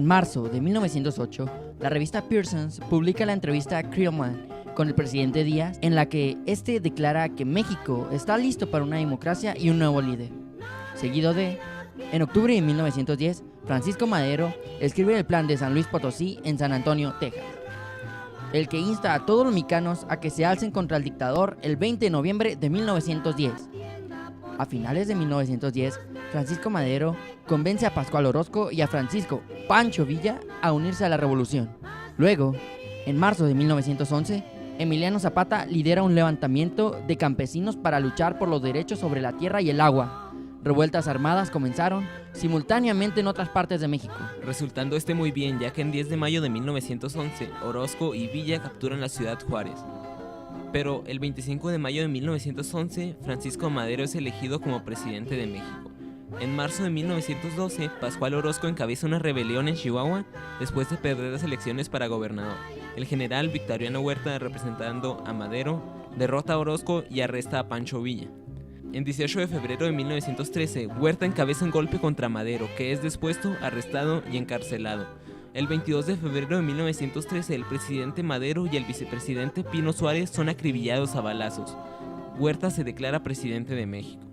En marzo de 1908, la revista Pearson's publica la entrevista Creelman con el presidente Díaz, en la que este declara que México está listo para una democracia y un nuevo líder. Seguido de, en octubre de 1910, Francisco Madero escribe el plan de San Luis Potosí en San Antonio, Texas, el que insta a todos los mexicanos a que se alcen contra el dictador el 20 de noviembre de 1910. A finales de 1910, Francisco Madero convence a Pascual Orozco y a Francisco Pancho Villa a unirse a la revolución. Luego, en marzo de 1911, Emiliano Zapata lidera un levantamiento de campesinos para luchar por los derechos sobre la tierra y el agua. Revueltas armadas comenzaron simultáneamente en otras partes de México, resultando muy bien, ya que en 10 de mayo de 1911, Orozco y Villa capturan la ciudad Juárez. Pero el 25 de mayo de 1911, Francisco Madero es elegido como presidente de México. En marzo de 1912, Pascual Orozco encabeza una rebelión en Chihuahua después de perder las elecciones para gobernador. El general Victoriano Huerta, representando a Madero, derrota a Orozco y arresta a Pancho Villa. En 18 de febrero de 1913, Huerta encabeza un golpe contra Madero, que es depuesto, arrestado y encarcelado. El 22 de febrero de 1913, el presidente Madero y el vicepresidente Pino Suárez son acribillados a balazos. Huerta se declara presidente de México.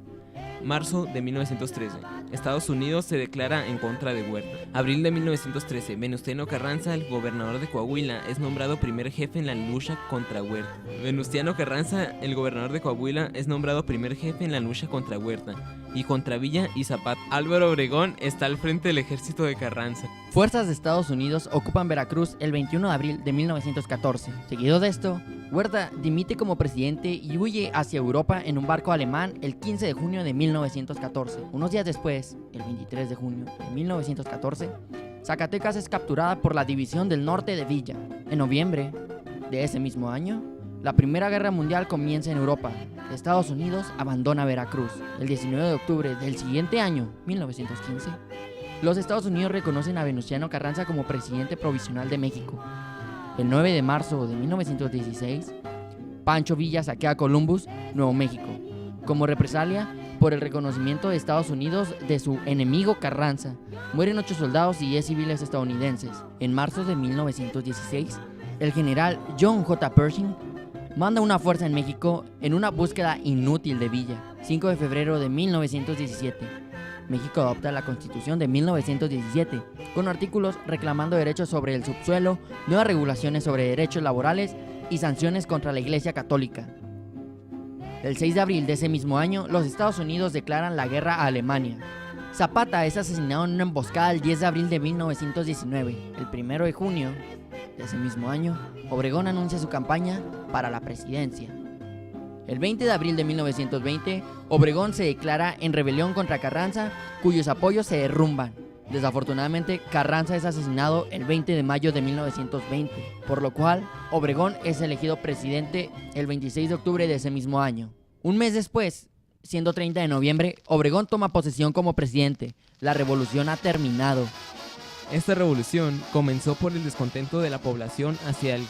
Marzo de 1913. Estados Unidos se declara en contra de Huerta. Abril de 1913. Venustiano Carranza, el gobernador de Coahuila, es nombrado primer jefe en la lucha contra Huerta. Venustiano Carranza, el gobernador de Coahuila, es nombrado primer jefe en la lucha contra Huerta y contra Villa y Zapata. Álvaro Obregón está al frente del ejército de Carranza. Fuerzas de Estados Unidos ocupan Veracruz el 21 de abril de 1914. Seguido de esto, Huerta dimite como presidente y huye hacia Europa en un barco alemán el 15 de junio de 1914. Unos días después, el 23 de junio de 1914, Zacatecas es capturada por la División del Norte de Villa. En noviembre de ese mismo año, la Primera Guerra Mundial comienza en Europa. Estados Unidos abandona Veracruz. El 19 de octubre del siguiente año, 1915, los Estados Unidos reconocen a Venustiano Carranza como presidente provisional de México. El 9 de marzo de 1916, Pancho Villa saquea Columbus, Nuevo México, como represalia por el reconocimiento de Estados Unidos de su enemigo Carranza. Mueren 8 soldados y 10 civiles estadounidenses. En marzo de 1916, el general John J. Pershing manda una fuerza en México en una búsqueda inútil de Villa. 5 de febrero de 1917. México adopta la Constitución de 1917, con artículos reclamando derechos sobre el subsuelo, nuevas regulaciones sobre derechos laborales y sanciones contra la Iglesia Católica. El 6 de abril de ese mismo año, los Estados Unidos declaran la guerra a Alemania. Zapata es asesinado en una emboscada el 10 de abril de 1919. El 1 de junio de ese mismo año, Obregón anuncia su campaña para la presidencia. El 20 de abril de 1920, Obregón se declara en rebelión contra Carranza, cuyos apoyos se derrumban. Desafortunadamente, Carranza es asesinado el 20 de mayo de 1920, por lo cual Obregón es elegido presidente el 26 de octubre de ese mismo año. Un mes después, siendo 30 de noviembre, Obregón toma posesión como presidente. La revolución ha terminado. Esta revolución comenzó por el descontento de la población hacia el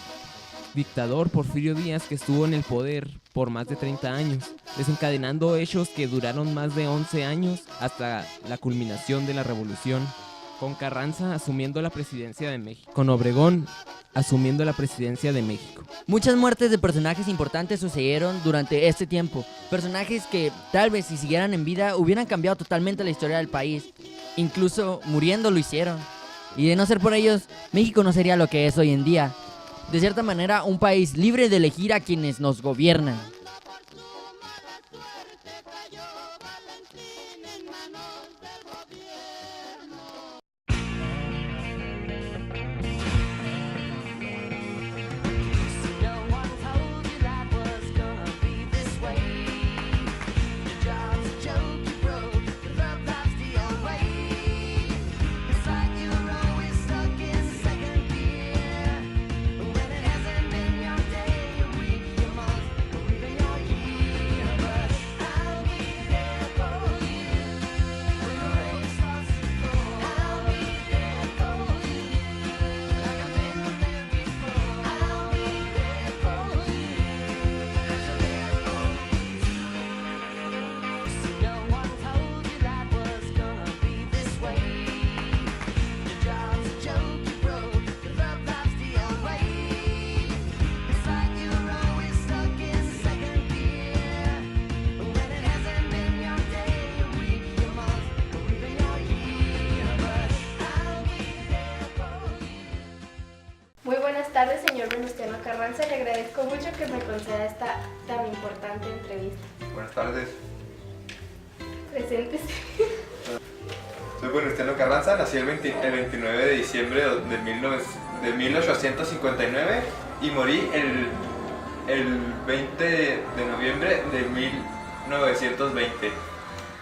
dictador Porfirio Díaz, que estuvo en el poder por más de 30 años, desencadenando hechos que duraron más de 11 años hasta la culminación de la revolución, con Carranza asumiendo la presidencia de México, con Obregón asumiendo la presidencia de México. Muchas muertes de personajes importantes sucedieron durante este tiempo, personajes que tal vez si siguieran en vida hubieran cambiado totalmente la historia del país, incluso muriendo lo hicieron, y de no ser por ellos, México no sería lo que es hoy en día. De cierta manera, un país libre de elegir a quienes nos gobiernan. Carranza, le agradezco mucho que me conceda esta tan importante entrevista. Buenas tardes. Preséntese. Soy Venustiano Carranza, nací el 29 de diciembre de 1859 y morí el 20 de noviembre de 1920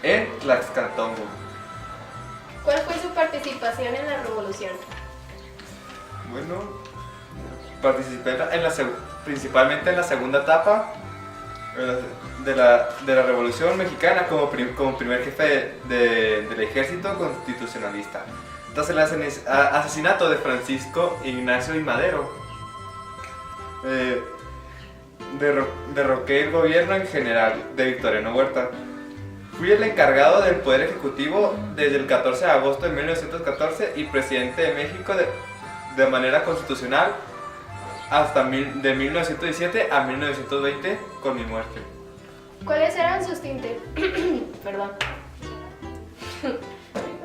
en Tlaxcaltongo. ¿Cuál fue su participación en la revolución? Bueno, participé principalmente en la segunda etapa de la Revolución Mexicana como primer jefe del ejército constitucionalista. Tras el asesinato de Ignacio y Madero, derroqué el gobierno en general de Victoriano Huerta. Fui el encargado del Poder Ejecutivo desde el 14 de agosto de 1914 y presidente de México de manera constitucional hasta de 1917 a 1920 con mi muerte. ¿Cuáles eran sus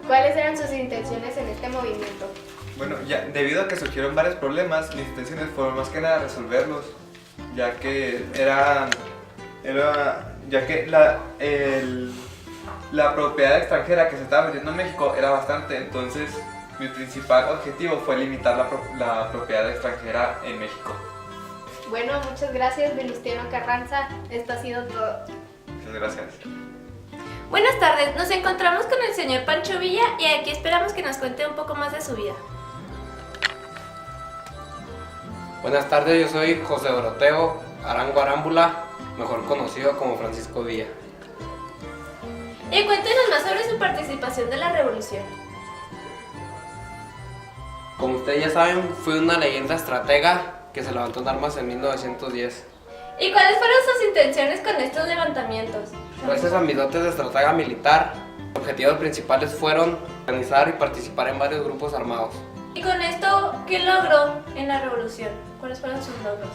¿Cuáles eran sus intenciones en este movimiento? Bueno, debido a que surgieron varios problemas, mis intenciones fueron más que nada resolverlos, ya que la propiedad extranjera que se estaba metiendo en México era bastante, entonces mi principal objetivo fue limitar la propiedad extranjera en México. Bueno, muchas gracias, Venustiano Carranza. Esto ha sido todo. Muchas gracias. Buenas tardes, nos encontramos con el señor Pancho Villa y aquí esperamos que nos cuente un poco más de su vida. Buenas tardes, yo soy José Doroteo Arango Arámbula, mejor conocido como Francisco Villa. Y cuéntenos más sobre su participación de la revolución. Como ustedes ya saben, fui una leyenda estratega que se levantó en armas en 1910. ¿Y cuáles fueron sus intenciones con estos levantamientos? Gracias a mis dotes de estratega militar, los objetivos principales fueron organizar y participar en varios grupos armados. Y con esto, ¿qué logró en la revolución? ¿Cuáles fueron sus logros?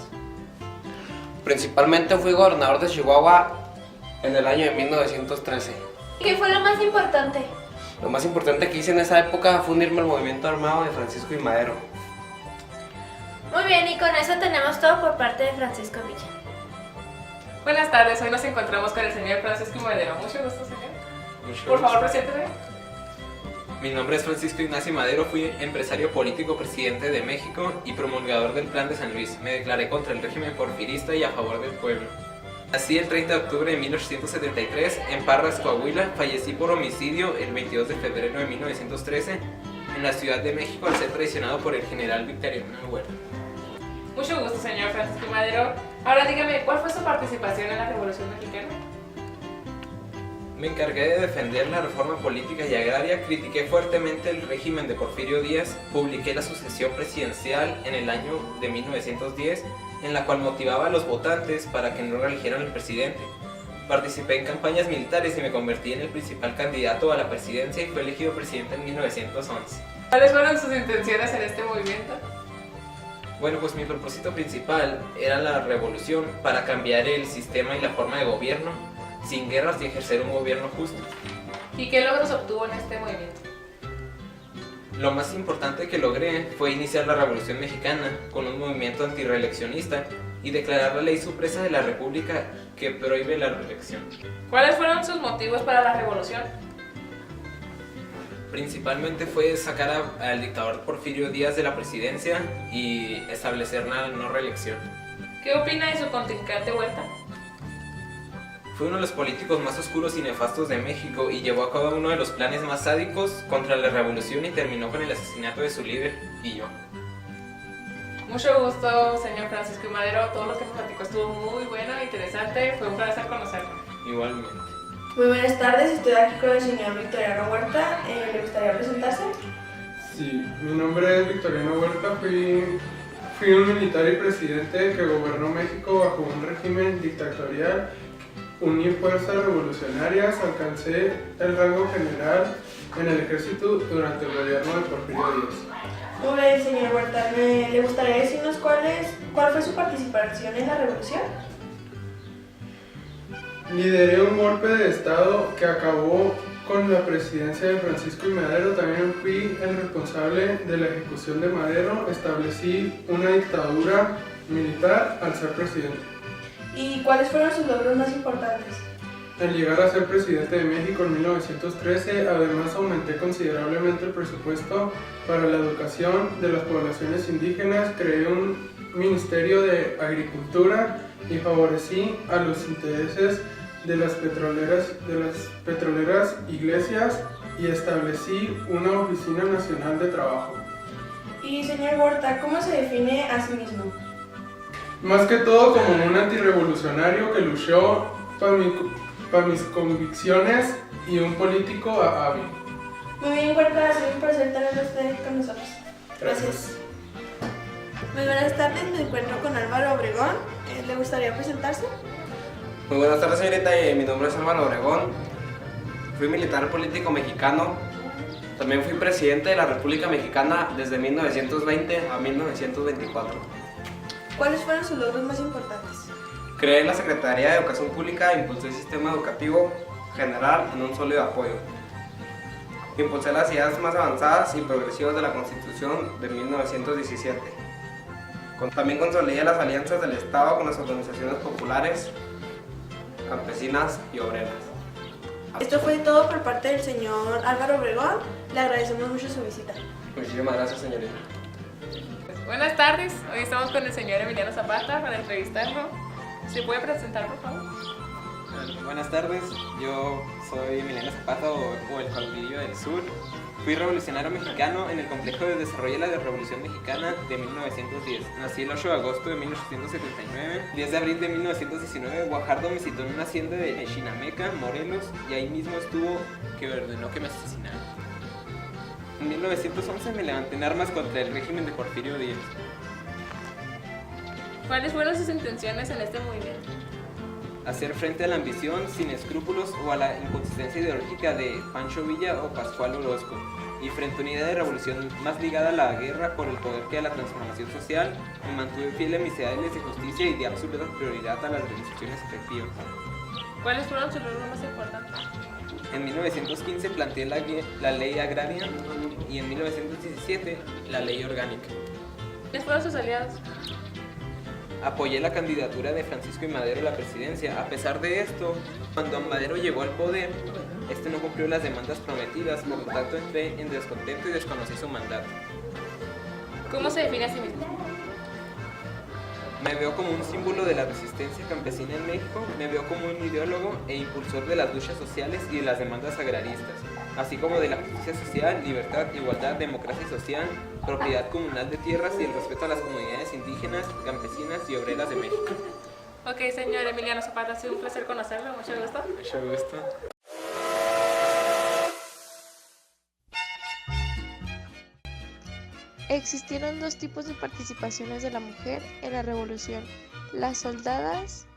Principalmente fui gobernador de Chihuahua en el año de 1913. ¿Y qué fue lo más importante? Lo más importante que hice en esa época fue unirme al movimiento armado de Francisco y Madero. Muy bien, y con eso tenemos todo por parte de Francisco Villa. Buenas tardes, hoy nos encontramos con el señor Francisco Madero. Mucho gusto, señor. Mucho Por favor, gusto. preséntese. Mi nombre es Francisco Ignacio Madero, fui empresario político, presidente de México y promulgador del Plan de San Luis. Me declaré contra el régimen porfirista y a favor del pueblo. Nací el 30 de octubre de 1873 en Parras, Coahuila. Fallecí por homicidio el 22 de febrero de 1913 en la Ciudad de México al ser traicionado por el general Victoriano Huerta. Mucho gusto, señor Francisco Madero. Ahora dígame, ¿cuál fue su participación en la Revolución Mexicana? Me encargué de defender la reforma política y agraria, critiqué fuertemente el régimen de Porfirio Díaz, publiqué la sucesión presidencial en el año de 1910, en la cual motivaba a los votantes para que no reeligieran al presidente. Participé en campañas militares y me convertí en el principal candidato a la presidencia y fui elegido presidente en 1911. ¿Cuáles fueron sus intenciones en este movimiento? Bueno, pues mi propósito principal era la revolución para cambiar el sistema y la forma de gobierno, sin guerras y ejercer un gobierno justo. ¿Y qué logros obtuvo en este movimiento? Lo más importante que logré fue iniciar la Revolución Mexicana con un movimiento antirreeleccionista y declarar la ley suprema de la República que prohíbe la reelección. ¿Cuáles fueron sus motivos para la revolución? Principalmente fue sacar al dictador Porfirio Díaz de la presidencia y establecer la no reelección. ¿Qué opina de su contrincante Huerta? Fue uno de los políticos más oscuros y nefastos de México y llevó a cabo uno de los planes más sádicos contra la revolución y terminó con el asesinato de su líder y yo. Mucho gusto, señor Francisco Madero. Todo lo que nos platicó estuvo muy bueno e interesante. Fue un placer conocerlo. Igualmente. Muy buenas tardes, estoy aquí con el señor Victoriano Huerta. ¿Le gustaría presentarse? Sí, mi nombre es Victoriano Huerta, fui un militar y presidente que gobernó México bajo un régimen dictatorial. Uní fuerzas revolucionarias, alcancé el rango general en el ejército durante el gobierno de Porfirio Díaz. Muy bien, señor Huerta. ¿Le gustaría decirnos cuál fue su participación en la revolución? Lideré un golpe de estado que acabó con la presidencia de Francisco y Madero. También fui el responsable de la ejecución de Madero. Establecí una dictadura militar al ser presidente. ¿Y cuáles fueron sus logros más importantes? Al llegar a ser presidente de México en 1913, además aumenté considerablemente el presupuesto para la educación de las poblaciones indígenas, creé un Ministerio de Agricultura y favorecí a los intereses de las petroleras iglesias y establecí una Oficina Nacional de Trabajo. Y señor Huerta, ¿cómo se define a sí mismo? Más que todo como un antirrevolucionario que luchó para mis convicciones y un político hábil. Muy bien, Huerta, ha sido un placer tenerlo usted con nosotros. Gracias. Muy buenas tardes, me encuentro con Álvaro Obregón. ¿Le gustaría presentarse? Muy buenas tardes, señorita. Mi nombre es Álvaro Obregón. Fui militar político mexicano. También fui presidente de la República Mexicana desde 1920 a 1924. ¿Cuáles fueron sus logros más importantes? Creé la Secretaría de Educación Pública e impulsé el sistema educativo general en un sólido apoyo. Impulsé las ideas más avanzadas y progresivas de la Constitución de 1917. También consolidé las alianzas del Estado con las organizaciones populares, campesinas y obreras. Esto fue todo por parte del señor Álvaro Obregón. Le agradecemos mucho su visita. Muchísimas gracias, señorita. Buenas tardes, hoy estamos con el señor Emiliano Zapata para entrevistarlo. ¿Se puede presentar, por favor? Buenas tardes, yo soy Emiliano Zapata o el Caudillo del Sur. Fui revolucionario mexicano en el complejo de desarrollo de la Revolución Mexicana de 1910. Nací el 8 de agosto de 1879. 10 de abril de 1919, Guajardo me citó en una hacienda de Chinameca, Morelos, y ahí mismo estuvo que ordenó que me asesinaran. En 1911 me levanté en armas contra el régimen de Porfirio Díaz. ¿Cuáles fueron sus intenciones en este movimiento? Hacer frente a la ambición sin escrúpulos o a la inconsistencia ideológica de Pancho Villa o Pascual Orozco, y frente a una idea de revolución más ligada a la guerra por el poder que a la transformación social, me mantuve fiel a mis ideales de justicia y de absoluta prioridad a las organizaciones efectivas. ¿Cuáles fueron sus logros más importantes? En 1915 planteé la ley agraria y en 1917 la ley orgánica. ¿Quiénes fueron sus aliados? Apoyé la candidatura de Francisco I. Madero a la presidencia. A pesar de esto, cuando Madero llegó al poder, este no cumplió las demandas prometidas, por lo tanto entré en descontento y desconocí su mandato. ¿Cómo se define a sí mismo? Me veo como un símbolo de la resistencia campesina en México, me veo como un ideólogo e impulsor de las luchas sociales y de las demandas agraristas, así como de la justicia social, libertad, igualdad, democracia social, propiedad comunal de tierras y el respeto a las comunidades indígenas, campesinas y obreras de México. Ok, señor Emiliano Zapata, ha sido un placer conocerlo, mucho gusto. Mucho gusto. Existieron dos tipos de participaciones de la mujer en la revolución, las soldadas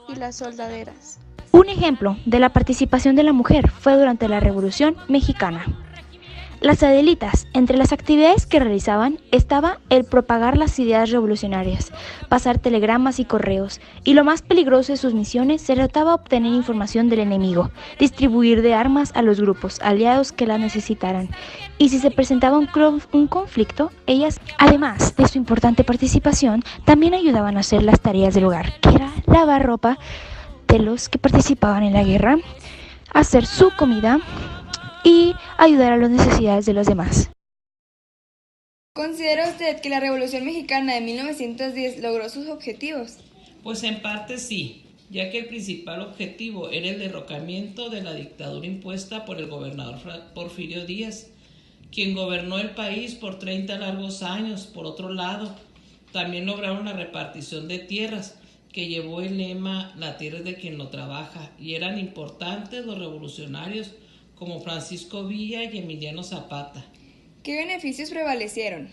y las soldaderas. Un ejemplo de la participación de la mujer fue durante la Revolución Mexicana. Las adelitas, entre las actividades que realizaban estaba el propagar las ideas revolucionarias, pasar telegramas y correos, y lo más peligroso de sus misiones se trataba de obtener información del enemigo, distribuir de armas a los grupos aliados que las necesitaran, y si se presentaba un conflicto, ellas, además de su importante participación, también ayudaban a hacer las tareas del hogar, que era lavar ropa de los que participaban en la guerra, hacer su comida y ayudar a las necesidades de los demás. ¿Considera usted que la Revolución Mexicana de 1910 logró sus objetivos? Pues en parte sí, ya que el principal objetivo era el derrocamiento de la dictadura impuesta por el gobernador Porfirio Díaz, quien gobernó el país por 30 largos años. Por otro lado, también lograron la repartición de tierras, que llevó el lema "La tierra es de quien lo trabaja", y eran importantes los revolucionarios como Francisco Villa y Emiliano Zapata. ¿Qué beneficios prevalecieron?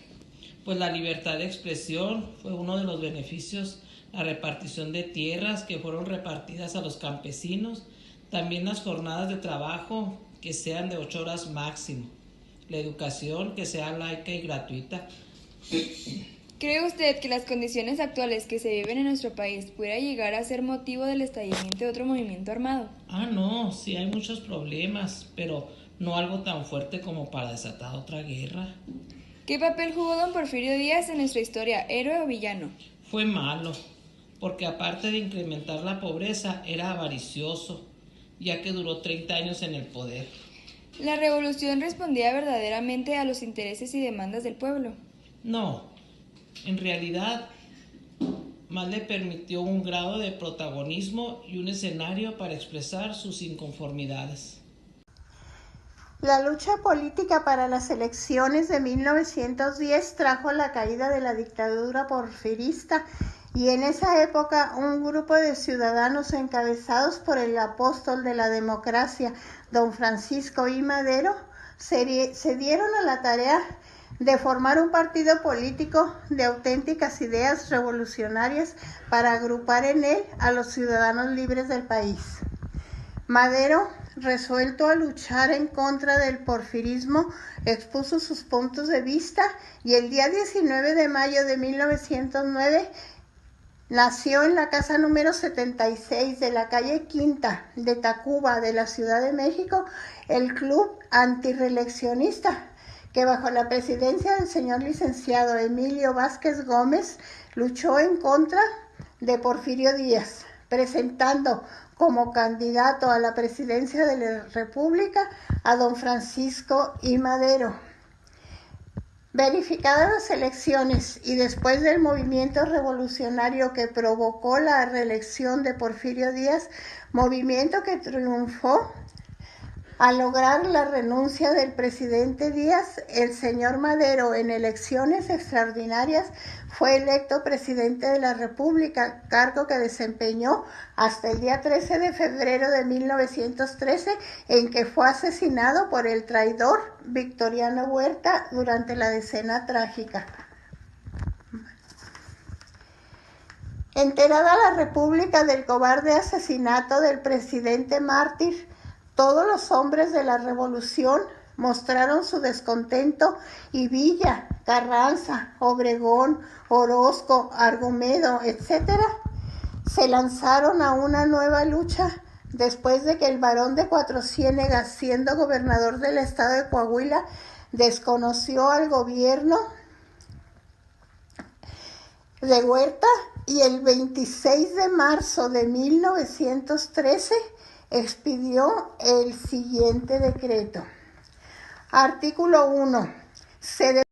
Pues la libertad de expresión fue uno de los beneficios, la repartición de tierras que fueron repartidas a los campesinos, también las jornadas de trabajo que sean de 8 horas máximo, la educación que sea laica y gratuita. ¿Cree usted que las condiciones actuales que se viven en nuestro país pudiera llegar a ser motivo del estallamiento de otro movimiento armado? No, sí hay muchos problemas, pero no algo tan fuerte como para desatar otra guerra. ¿Qué papel jugó don Porfirio Díaz en nuestra historia, héroe o villano? Fue malo, porque aparte de incrementar la pobreza, era avaricioso, ya que duró 30 años en el poder. ¿La revolución respondía verdaderamente a los intereses y demandas del pueblo? No, en realidad, más le permitió un grado de protagonismo y un escenario para expresar sus inconformidades. La lucha política para las elecciones de 1910 trajo la caída de la dictadura porfirista y en esa época un grupo de ciudadanos encabezados por el apóstol de la democracia, don Francisco I. Madero, se dieron a la tarea de formar un partido político de auténticas ideas revolucionarias para agrupar en él a los ciudadanos libres del país. Madero, resuelto a luchar en contra del porfirismo, expuso sus puntos de vista y el día 19 de mayo de 1909 nació en la casa número 76 de la calle Quinta de Tacuba de la Ciudad de México el Club Antirreeleccionista, que bajo la presidencia del señor licenciado Emilio Vázquez Gómez luchó en contra de Porfirio Díaz, presentando como candidato a la presidencia de la República a don Francisco I. Madero. Verificadas las elecciones y después del movimiento revolucionario que provocó la reelección de Porfirio Díaz, movimiento que triunfó al lograr la renuncia del presidente Díaz, el señor Madero en elecciones extraordinarias fue electo presidente de la República, cargo que desempeñó hasta el día 13 de febrero de 1913, en que fue asesinado por el traidor Victoriano Huerta durante la Decena Trágica. Enterada la República del cobarde asesinato del presidente mártir, todos los hombres de la revolución mostraron su descontento y Villa, Carranza, Obregón, Orozco, Argumedo, etc., se lanzaron a una nueva lucha después de que el barón de Cuatro Ciénegas, siendo gobernador del estado de Coahuila, desconoció al gobierno de Huerta y el 26 de marzo de 1913 expidió el siguiente decreto. Artículo 1. Se